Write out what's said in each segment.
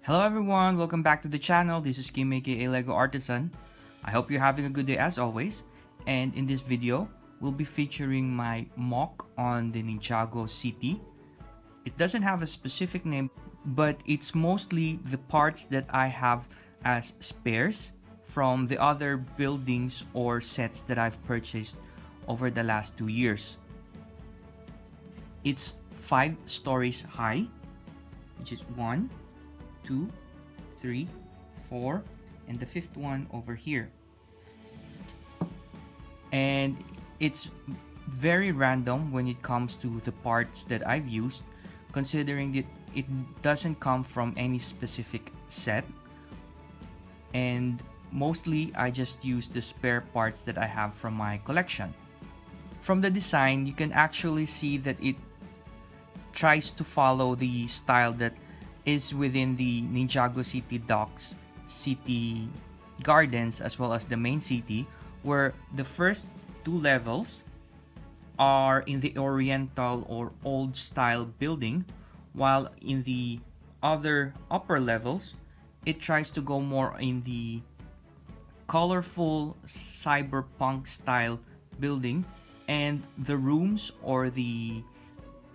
Hello everyone, welcome back to the channel. This is Kim aka LEGO Artisan. I hope you're having a good day as always. And in this video, we'll be featuring my mock on the Ninjago city. It doesn't have a specific name, but it's mostly the parts that I have as spares from the other buildings or sets that I've purchased over the last 2 years. It's 5 stories high, which is 1, 2, 3, 4, and the 5th one over here. And it's very random when it comes to the parts that I've used, considering that it doesn't come from any specific set. And mostly I just use the spare parts that I have from my collection. From the design, you can actually see that it tries to follow the style that is within the Ninjago City Docks, City Gardens, as well as the main city, where the first 2 levels are in the Oriental or old style building, while in the other upper levels, it tries to go more in the colorful cyberpunk style building, and the rooms or the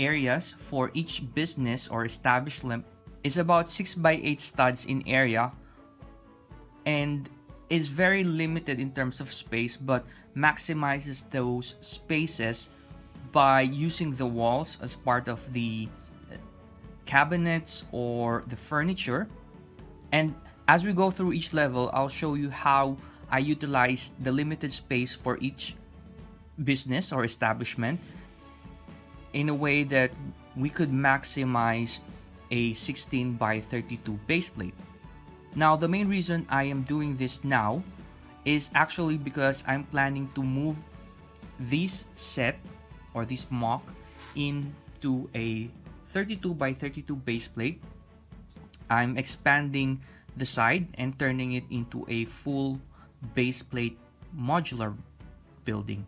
areas for each business or establishment is about 6 by 8 studs in area and is very limited in terms of space, but maximizes those spaces by using the walls as part of the cabinets or the furniture. And as we go through each level, I'll show you how I utilize the limited space for each business or establishment in a way that we could maximize a 16 by 32 base plate. Now, the main reason I am doing this now is actually because I'm planning to move this set or this mock into a 32 by 32 base plate. I'm expanding the side and turning it into a full base plate modular building.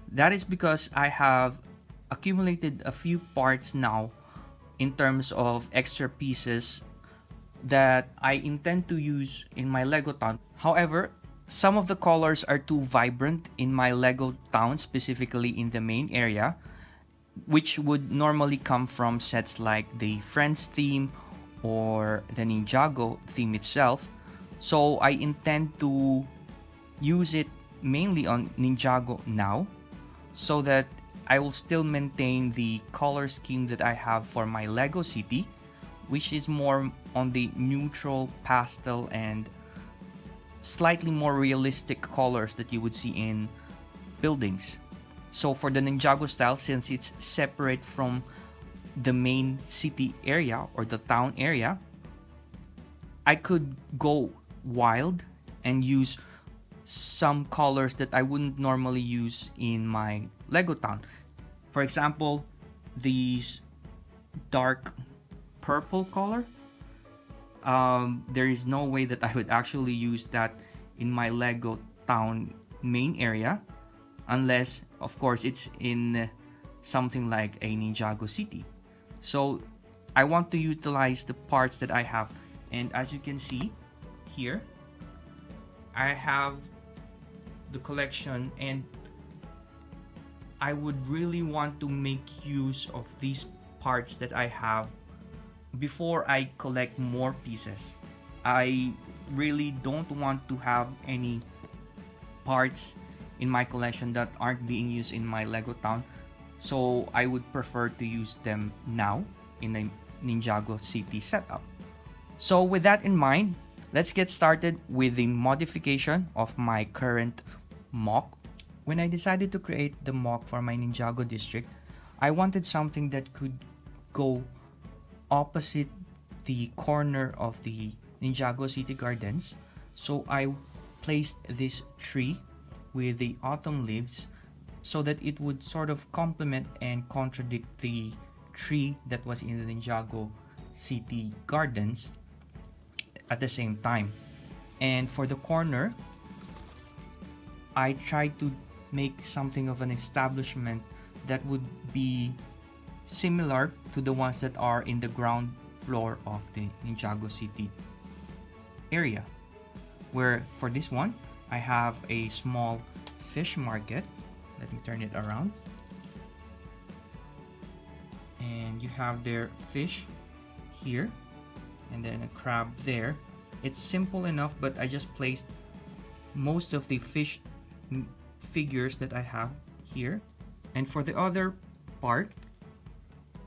That is because I have accumulated a few parts now in terms of extra pieces that I intend to use in my LEGO town. However, some of the colors are too vibrant in my LEGO town, specifically in the main area, which would normally come from sets like the Friends theme or the Ninjago theme itself. So I intend to use it mainly on Ninjago now, so that I will still maintain the color scheme that I have for my LEGO city, which is more on the neutral pastel and slightly more realistic colors that you would see in buildings. So for the Ninjago style, since it's separate from the main city area or the town area, I could go wild and use some colors that I wouldn't normally use in my LEGO town. For example, these dark purple color. There is no way that I would actually use that in my LEGO town main area, unless, of course, it's in something like a Ninjago city. So I want to utilize the parts that I have, and as you can see here, I have the collection, and I would really want to make use of these parts that I have before I collect more pieces. I really don't want to have any parts in my collection that aren't being used in my LEGO town, so I would prefer to use them now in a Ninjago city setup. So with that in mind, let's get started with the modification of my current mock. When I decided to create the mock for my Ninjago district, I wanted something that could go opposite the corner of the Ninjago City Gardens. So I placed this tree with the autumn leaves so that it would sort of complement and contradict the tree that was in the Ninjago City Gardens at the same time. And for the corner, I tried to make something of an establishment that would be similar to the ones that are in the ground floor of the Ninjago City area, where for this one I have a small fish market. Let me turn it around. And you have their fish here and then a crab there. It's simple enough, but I just placed most of the fish figures that I have here. And for the other part,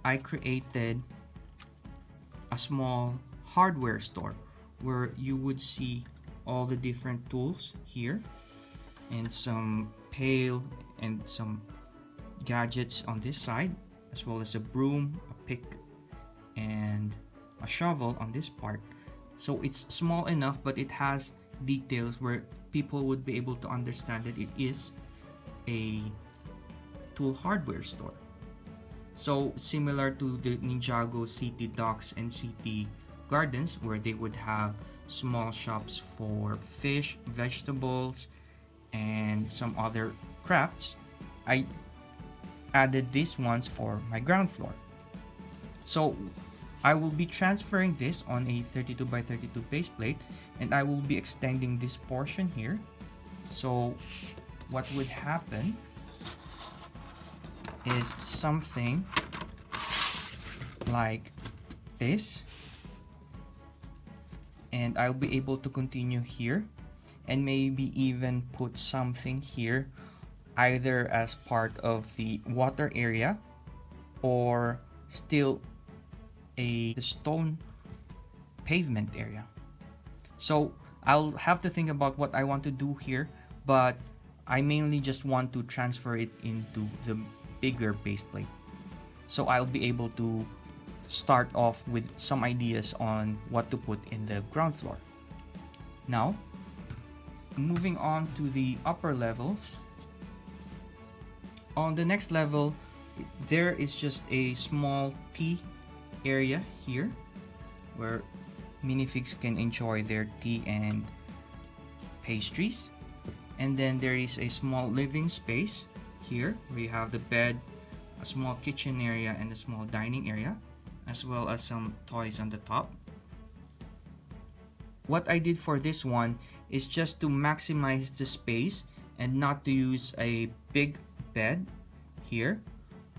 I created a small hardware store where you would see all the different tools here and some pail and some gadgets on this side, as well as a broom, a pick, and a shovel on this part. So it's small enough, but it has details where people would be able to understand that it is a tool hardware store. So similar to the Ninjago City Docks and City Gardens, where they would have small shops for fish, vegetables, and some other crafts, I added these ones for my ground floor. So I will be transferring this on a 32 by 32 base plate, and I will be extending this portion here. So what would happen is something like this, and I'll be able to continue here and maybe even put something here, either as part of the water area or still a stone pavement area. So I'll have to think about what I want to do here, but I mainly just want to transfer it into the bigger base plate. So I'll be able to start off with some ideas on what to put in the ground floor. Now, moving on to the upper levels. On the next level, there is just a small tea area here where minifigs can enjoy their tea and pastries. And then there is a small living space here where you have the bed, a small kitchen area, and a small dining area, as well as some toys on the top. What I did for this one is just to maximize the space and not to use a big bed here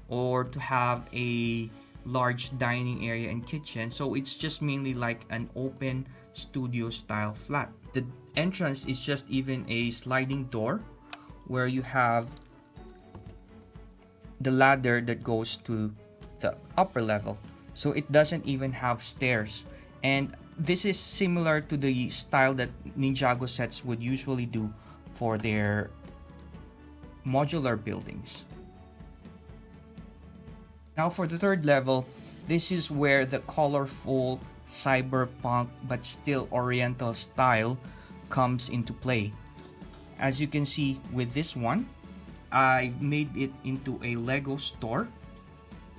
or to have a large dining area and kitchen. So it's just mainly like an open studio style flat. The entrance is just even a sliding door where you have the ladder that goes to the upper level. So it doesn't even have stairs. And this is similar to the style that Ninjago sets would usually do for their modular buildings. Now for the third level, this is where the colorful cyberpunk but still oriental style comes into play. As you can see with this one, I made it into a Lego store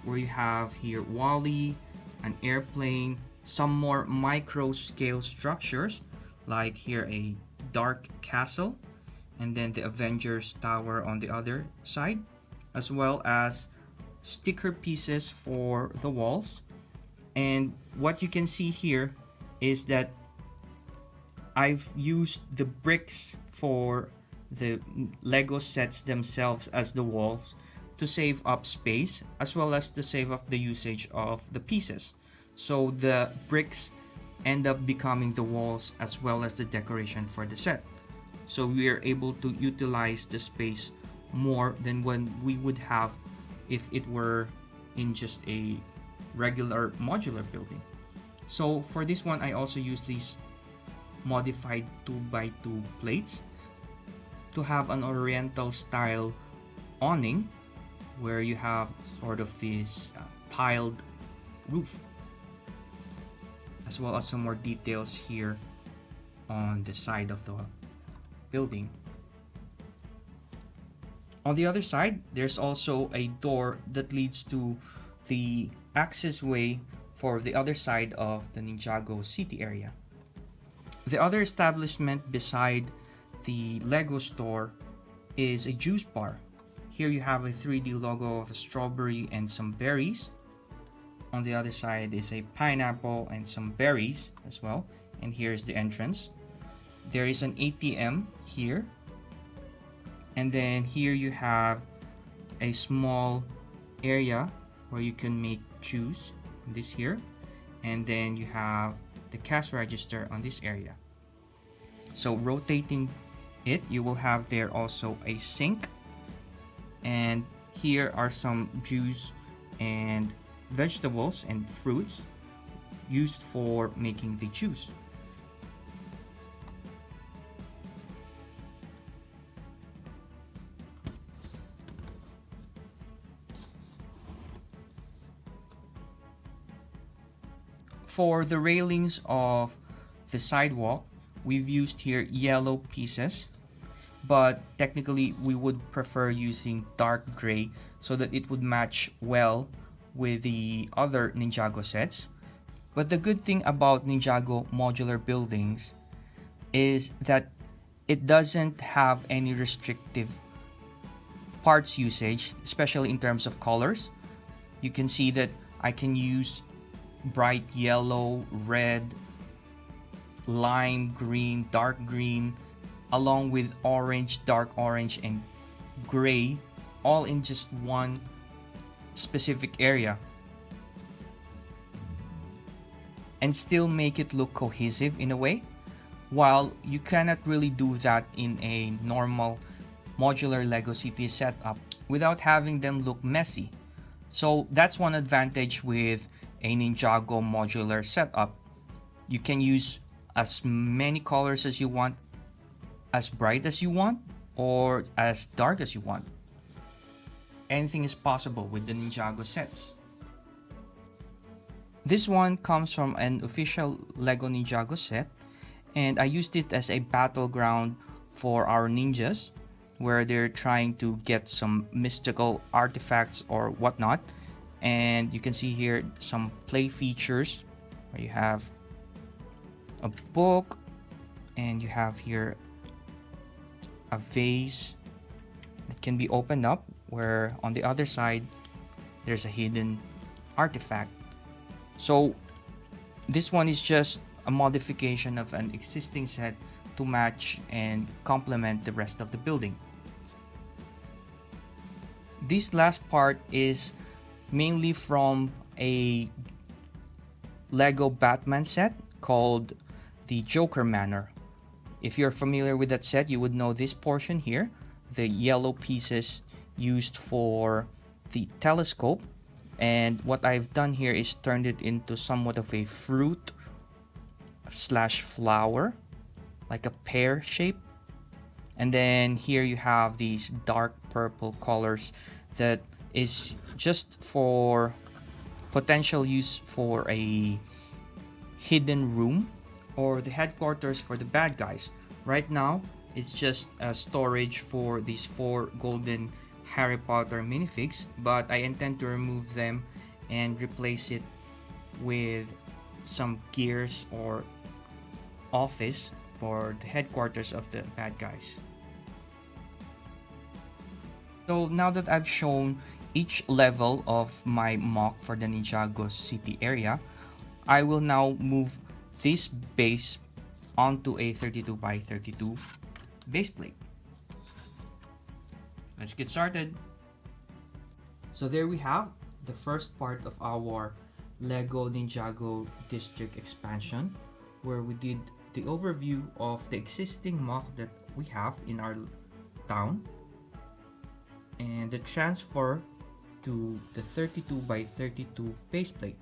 where you have here Wall-E, an airplane, some more micro scale structures like here a dark castle, and then the Avengers Tower on the other side, as well as sticker pieces for the walls. And what you can see here is that I've used the bricks for the Lego sets themselves as the walls to save up space, as well as to save up the usage of the pieces. So the bricks end up becoming the walls as well as the decoration for the set. So we are able to utilize the space more than when we would have if it were in just a regular modular building. So for this one, I also use these modified 2x2 plates to have an oriental style awning where you have sort of this tiled roof, as well as some more details here on the side of the building. On the other side, there's also a door that leads to the access way for the other side of the Ninjago City area. The other establishment beside the Lego store is a juice bar. Here you have a 3D logo of a strawberry and some berries. On the other side is a pineapple and some berries as well. And here's the entrance. There is an ATM here. And then here you have a small area where you can make juice, this here. And then you have the cash register on this area. So rotating it, you will have there also a sink. And here are some juice and vegetables and fruits used for making the juice. For the railings of the sidewalk, we've used here yellow pieces, but technically we would prefer using dark gray so that it would match well with the other Ninjago sets. But the good thing about Ninjago modular buildings is that it doesn't have any restrictive parts usage, especially in terms of colors. You can see that I can use bright yellow, red, lime green, dark green, along with orange, dark orange, and gray, all in just one specific area, and still make it look cohesive in a way, while you cannot really do that in a normal modular Lego City setup without having them look messy. So that's one advantage with a Ninjago modular setup. You can use as many colors as you want, as bright as you want, or as dark as you want. Anything is possible with the Ninjago sets. This one comes from an official LEGO Ninjago set, and I used it as a battleground for our ninjas, where they're trying to get some mystical artifacts or whatnot. And you can see here some play features where you have a book, and you have here a vase that can be opened up, where on the other side there's a hidden artifact. So this one is just a modification of an existing set to match and complement the rest of the building. This last part is mainly from a Lego Batman set called the Joker Manor. If you're familiar with that set, you would know this portion here, the yellow pieces used for the telescope. And what I've done here is turned it into somewhat of a fruit slash flower, like a pear shape. And then here you have these dark purple colors that is just for potential use for a hidden room or the headquarters for the bad guys. Right now, it's just a storage for these 4 golden Harry Potter minifigs, but I intend to remove them and replace it with some gears or office for the headquarters of the bad guys. So now that I've shown each level of my MOC for the Ninjago City area, I will now move this base onto a 32 by 32 base plate. Let's get started. So there we have the first part of our LEGO Ninjago District expansion, where we did the overview of the existing MOC that we have in our town and the transfer to the 32 by 32 base plate.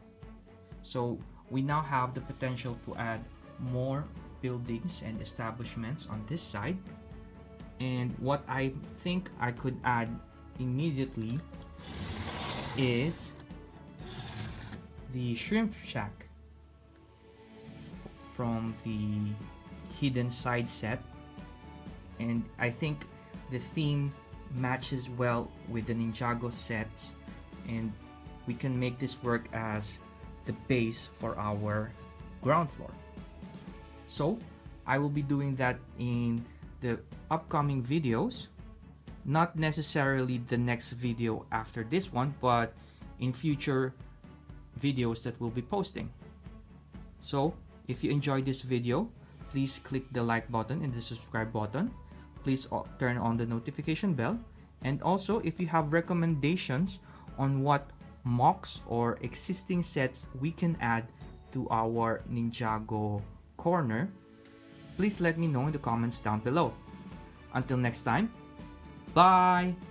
So we now have the potential to add more buildings and establishments on this side. And what I think I could add immediately is the shrimp shack from the hidden side set. And I think the theme matches well with the Ninjago sets, and we can make this work as the base for our ground floor. So I will be doing that in the upcoming videos, not necessarily the next video after this one, but in future videos that we'll be posting. So, if you enjoyed this video, please click the like button and the subscribe button. Please turn on the notification bell. And also, if you have recommendations on what MOCs or existing sets we can add to our Ninjago corner, please let me know in the comments down below. Until next time, bye!